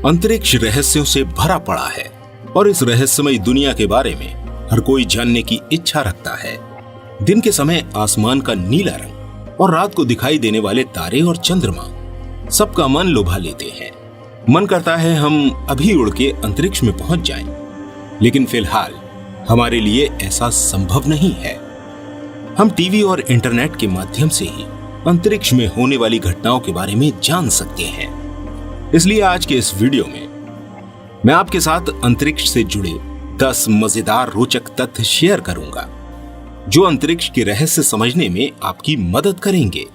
अंतरिक्ष रहस्यों से भरा पड़ा है और इस रहस्यमय दुनिया के बारे में हर कोई जानने की इच्छा रखता है। दिन के समय आसमान का नीला रंग और रात को दिखाई देने वाले तारे और चंद्रमा सबका मन लुभा लेते हैं। मन करता है हम अभी उड़ के अंतरिक्ष में पहुंच जाएं, लेकिन फिलहाल हमारे लिए ऐसा संभव नहीं है। हम टीवी और इंटरनेट के माध्यम से ही अंतरिक्ष में होने वाली घटनाओं के बारे में जान सकते हैं। इसलिए आज के इस वीडियो में मैं आपके साथ अंतरिक्ष से जुड़े 10 मजेदार रोचक तथ्य शेयर करूंगा जो अंतरिक्ष के रहस्य समझने में आपकी मदद करेंगे।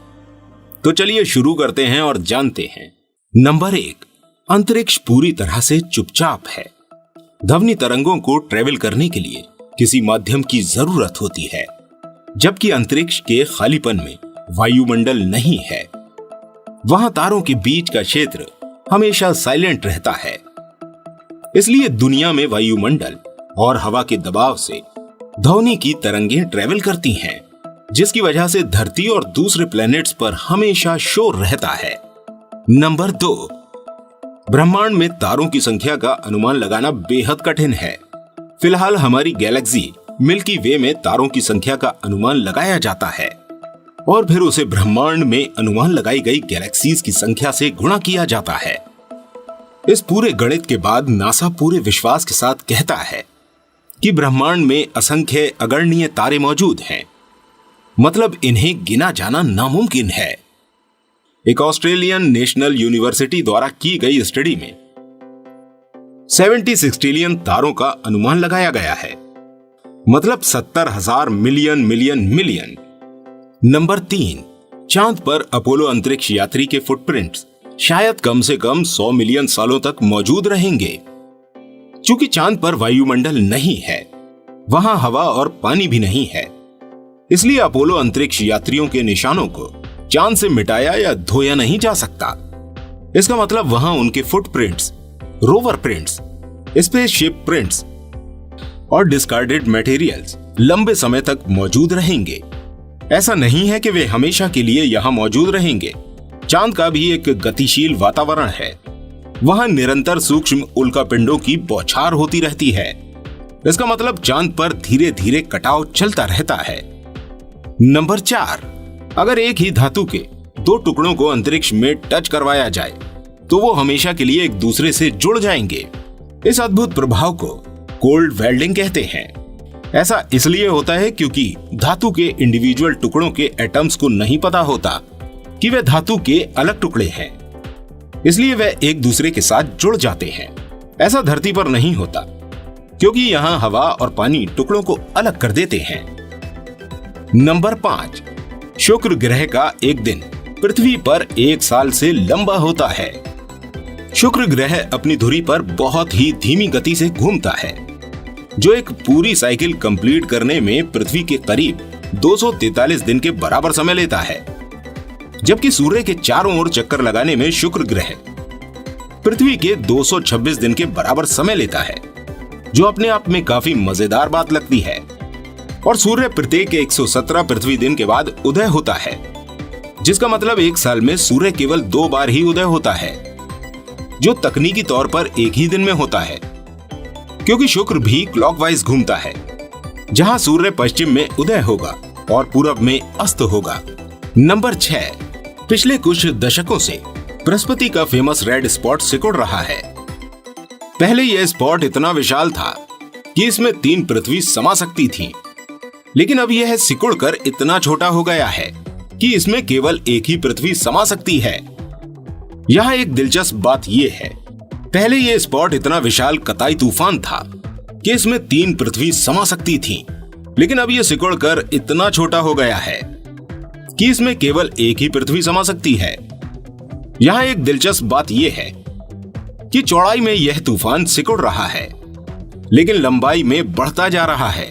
तो चलिए शुरू करते हैं और जानते हैं। नंबर 1, अंतरिक्ष पूरी तरह से चुपचाप है। ध्वनि तरंगों को ट्रेवल करने के लिए किसी माध्यम की जरूरत होती है, जबकि अंतरिक्ष के खालीपन में वायुमंडल नहीं है। वहां तारों के बीच का क्षेत्र हमेशा साइलेंट रहता है। इसलिए दुनिया में वायुमंडल और हवा के दबाव से ध्वनि की तरंगें ट्रेवल करती हैं, जिसकी वजह से धरती और दूसरे प्लैनेट्स पर हमेशा शोर रहता है। नंबर 2, ब्रह्मांड में तारों की संख्या का अनुमान लगाना बेहद कठिन है। फिलहाल हमारी गैलेक्सी मिल्की वे में तारों की संख्या का अनुमान लगाया जाता है और फिर उसे ब्रह्मांड में अनुमान लगाई गई गैलेक्सीज की संख्या से गुणा किया जाता है। इस पूरे गणित के बाद नासा पूरे विश्वास के साथ कहता है कि ब्रह्मांड में असंख्य अगणनीय तारे मौजूद हैं, मतलब इन्हें गिना जाना नामुमकिन है। एक ऑस्ट्रेलियन नेशनल यूनिवर्सिटी द्वारा की गई स्टडी में 70 सेक्स्टिलियन तारों का अनुमान लगाया गया है, मतलब 70,000 मिलियन मिलियन मिलियन। नंबर 3, चांद पर अपोलो अंतरिक्ष यात्री के फुटप्रिंट्स शायद कम से कम 100 मिलियन सालों तक मौजूद रहेंगे। चूंकि चांद पर वायुमंडल नहीं है, वहां हवा और पानी भी नहीं है, इसलिए अपोलो अंतरिक्ष यात्रियों के निशानों को चांद से मिटाया या धोया नहीं जा सकता। इसका मतलब वहां उनके footprints, rover prints, spaceship prints और डिस्कार्डेड मटेरियल्स लंबे समय तक मौजूद रहेंगे। ऐसा नहीं है कि वे हमेशा के लिए यहां मौजूद रहेंगे। चांद का भी एक गतिशील वातावरण है। वहां निरंतर सूक्ष्म उल्कापिंडों की बौछार होती रहती है। इसका मतलब चांद पर धीरे धीरे कटाव चलता रहता है। नंबर 4, अगर एक ही धातु के 2 टुकड़ों को अंतरिक्ष में टच करवाया जाए तो वो हमेशा के लिए एक दूसरे से जुड़ जाएंगे। इस अद्भुत प्रभाव को कोल्ड वेल्डिंग कहते हैं। ऐसा इसलिए होता है क्योंकि धातु के इंडिविजुअल टुकड़ों के एटम्स को नहीं पता होता कि वे धातु के अलग टुकड़े हैं, इसलिए वे एक दूसरे के साथ जुड़ जाते हैं। ऐसा धरती पर नहीं होता क्योंकि यहाँ हवा और पानी टुकड़ों को अलग कर देते हैं। नंबर 5, शुक्र ग्रह का एक दिन पृथ्वी पर 1 साल से लंबा होता है। शुक्र ग्रह अपनी धुरी पर बहुत ही धीमी गति से घूमता है, जो एक पूरी साइकिल कंप्लीट करने में पृथ्वी के करीब 243 दिन के बराबर समय लेता है। जबकि सूर्य के चारों ओर चक्कर लगाने में शुक्र ग्रह पृथ्वी के 226 दिन के बराबर समय लेता है, जो अपने आप में काफी मजेदार बात लगती है। और सूर्य प्रत्येक 117 पृथ्वी दिन के बाद उदय होता है, जिसका मतलब 1 साल में सूर्य केवल 2 बार ही उदय होता है, जो तकनीकी तौर पर एक ही दिन में होता है, क्योंकि शुक्र भी क्लॉकवाइज घूमता है, जहां सूर्य पश्चिम में उदय होगा और पूरब में अस्त होगा। नंबर 6, पिछले कुछ दशकों से बृहस्पति का फेमस रेड स्पॉट सिकुड़ रहा है। पहले यह स्पॉट इतना विशाल था कि इसमें 3 पृथ्वी समा सकती थी, लेकिन अब यह सिकुड़कर इतना छोटा हो गया है कि इसमें केवल एक ही पृथ्वी समा सकती है। यहाँ एक दिलचस्प बात यह है, पहले यह स्पॉट इतना विशाल कताई तूफान था कि इसमें 3 पृथ्वी समा सकती थी, लेकिन अब यह सिकुड़कर इतना छोटा हो गया है कि इसमें केवल एक ही पृथ्वी समा सकती है। यहाँ एक दिलचस्प बात यह है कि चौड़ाई में यह तूफान सिकुड़ रहा है, लेकिन लंबाई में बढ़ता जा रहा है।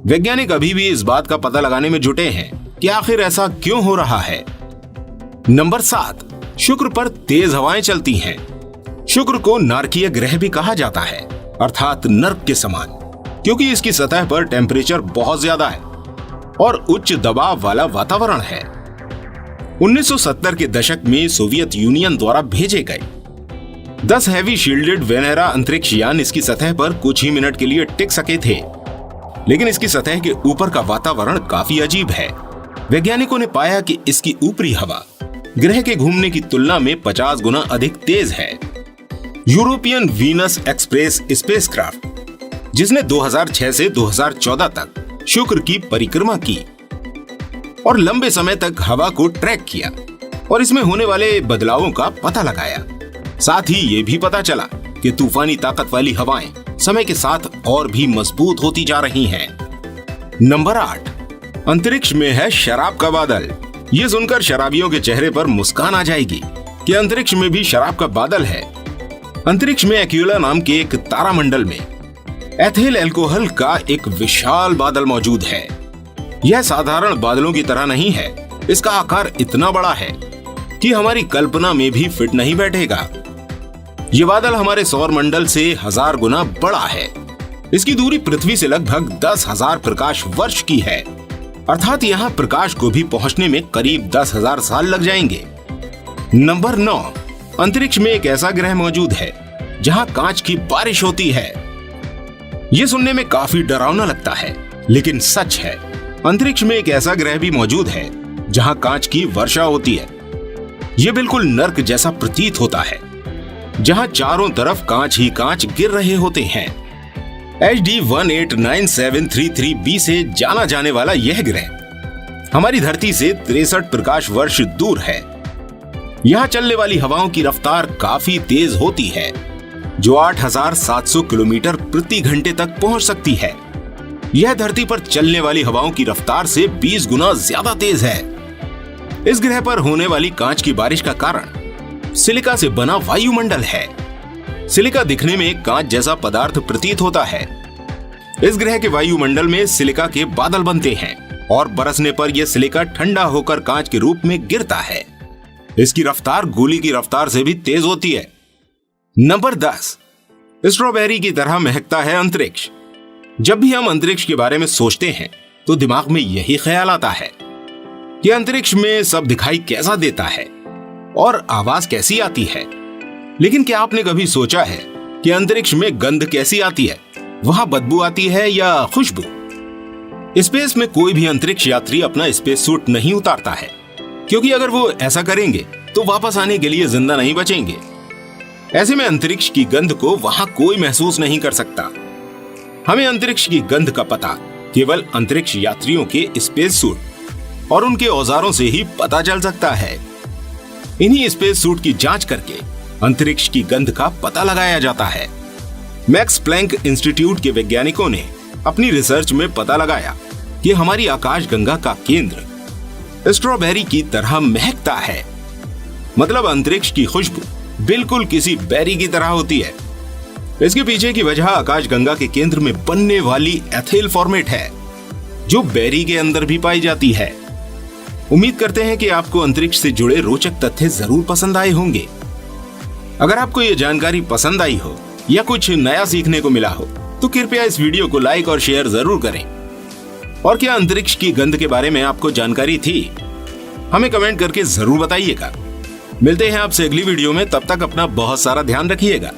वैज्ञानिक अभी भी इस बात का पता लगाने में जुटे हैं कि आखिर ऐसा क्यों हो रहा है। नंबर 7, शुक्र पर तेज हवाएं चलती हैं। शुक्र को नारकीय ग्रह भी कहा जाता है, अर्थात नर्क के समान, क्योंकि इसकी सतह पर टेम्परेचर बहुत ज्यादा है और उच्च दबाव वाला वातावरण है। 1970 के दशक में सोवियत यूनियन द्वारा भेजे गए 10 हैवी शील्डेड वेनेरा अंतरिक्ष यान इसकी सतह पर कुछ ही मिनट के लिए टिक सके थे, लेकिन इसकी सतह के ऊपर का वातावरण काफी अजीब है। वैज्ञानिकों ने पाया कि इसकी ऊपरी हवा ग्रह के घूमने की तुलना में 50 गुना अधिक तेज है। यूरोपियन वीनस एक्सप्रेस स्पेसक्राफ्ट, जिसने 2006 से 2014 तक शुक्र की परिक्रमा की और लंबे समय तक हवा को ट्रैक किया और इसमें होने वाले बदलावों का पता लगाया। साथ ही ये भी पता चला कि तूफानी ताकत वाली हवाएं समय के साथ और भी मजबूत होती जा रही हैं। नंबर 8, अंतरिक्ष में है शराब का बादल। ये सुनकर शराबियों के चेहरे पर मुस्कान आ जाएगी कि अंतरिक्ष में भी शराब का बादल है। अंतरिक्ष में एक्यूला नाम के एक तारामंडल में एथिल अल्कोहल का एक विशाल बादल मौजूद है। यह साधारण बादलों की तरह नहीं है। इसका आकार इतना बड़ा है कि हमारी कल्पना में भी फिट नहीं बैठेगा। यह बादल हमारे सौर मंडल से 1000 गुना बड़ा है। इसकी दूरी पृथ्वी से लगभग 10,000 प्रकाश वर्ष की है, अर्थात यहाँ प्रकाश को भी पहुंचने में करीब 10,000 साल लग जाएंगे। नंबर 9, अंतरिक्ष में एक ऐसा ग्रह मौजूद है जहाँ कांच की बारिश होती है। ये सुनने में काफी डरावना लगता है, लेकिन सच है। अंतरिक्ष में एक ऐसा ग्रह भी मौजूद है जहाँ कांच की वर्षा होती है। ये बिल्कुल नर्क जैसा प्रतीत होता है, जहाँ चारों तरफ कांच ही कांच गिर रहे होते हैं। HD 189733b से जाना जाने वाला यह ग्रह हमारी धरती से 63 प्रकाश वर्ष दूर है। यहाँ चलने वाली हवाओं की रफ्तार काफी तेज होती है, जो 8700 किलोमीटर प्रति घंटे तक पहुंच सकती है। यह धरती पर चलने वाली हवाओं की रफ्तार से 20 गुना ज्यादा तेज है। इस ग्रह पर होने वाली कांच की बारिश का कारण सिलिका से बना वायुमंडल है। सिलिका दिखने में एक कांच जैसा पदार्थ प्रतीत होता है। इस ग्रह के वायुमंडल में सिलिका के बादल बनते हैं और बरसने पर यह सिलिका ठंडा होकर कांच के रूप में गिरता है। इसकी रफ्तार गोली की रफ्तार से भी तेज होती है। नंबर 10, स्ट्रॉबेरी की तरह महकता है अंतरिक्ष। जब भी हम अंतरिक्ष के बारे में सोचते हैं तो दिमाग में यही ख्याल आता है कि अंतरिक्ष में सब दिखाई कैसा देता है और आवाज कैसी आती है। लेकिन क्या आपने कभी सोचा है कि अंतरिक्ष में गंध कैसी आती है? वहां बदबू आती है या खुशबू? स्पेस में कोई भी अंतरिक्ष यात्री अपना स्पेस सूट नहीं उतारता है, क्योंकि अगर वो ऐसा करेंगे तो वापस आने के लिए जिंदा नहीं बचेंगे। ऐसे में अंतरिक्ष की गंध को वहां कोई महसूस नहीं कर सकता। हमें अंतरिक्ष की गंध का पता केवल अंतरिक्ष यात्रियों के स्पेस सूट और उनके औजारों से ही पता चल सकता है। इन्हीं स्पेस सूट की जांच करके अंतरिक्ष की गंध का पता लगाया जाता है। मैक्स प्लैंक इंस्टीट्यूट के वैज्ञानिकों ने अपनी रिसर्च में पता लगाया कि हमारी आकाशगंगा का केंद्र स्ट्रॉबेरी की तरह महकता है। मतलब अंतरिक्ष की खुशबू बिल्कुल किसी बेरी की तरह होती है। इसके पीछे की वजह आकाशगंगा के केंद्र में बनने वाली एथिल फॉर्मेट है, जो बेरी के अंदर भी पाई जाती है। उम्मीद करते हैं कि आपको अंतरिक्ष से जुड़े रोचक तथ्य जरूर पसंद आए होंगे। अगर आपको ये जानकारी पसंद आई हो या कुछ नया सीखने को मिला हो तो कृपया इस वीडियो को लाइक और शेयर जरूर करें। और क्या अंतरिक्ष की गंध के बारे में आपको जानकारी थी? हमें कमेंट करके जरूर बताइएगा। मिलते हैं आपसे अगली वीडियो में, तब तक अपना बहुत सारा ध्यान रखिएगा।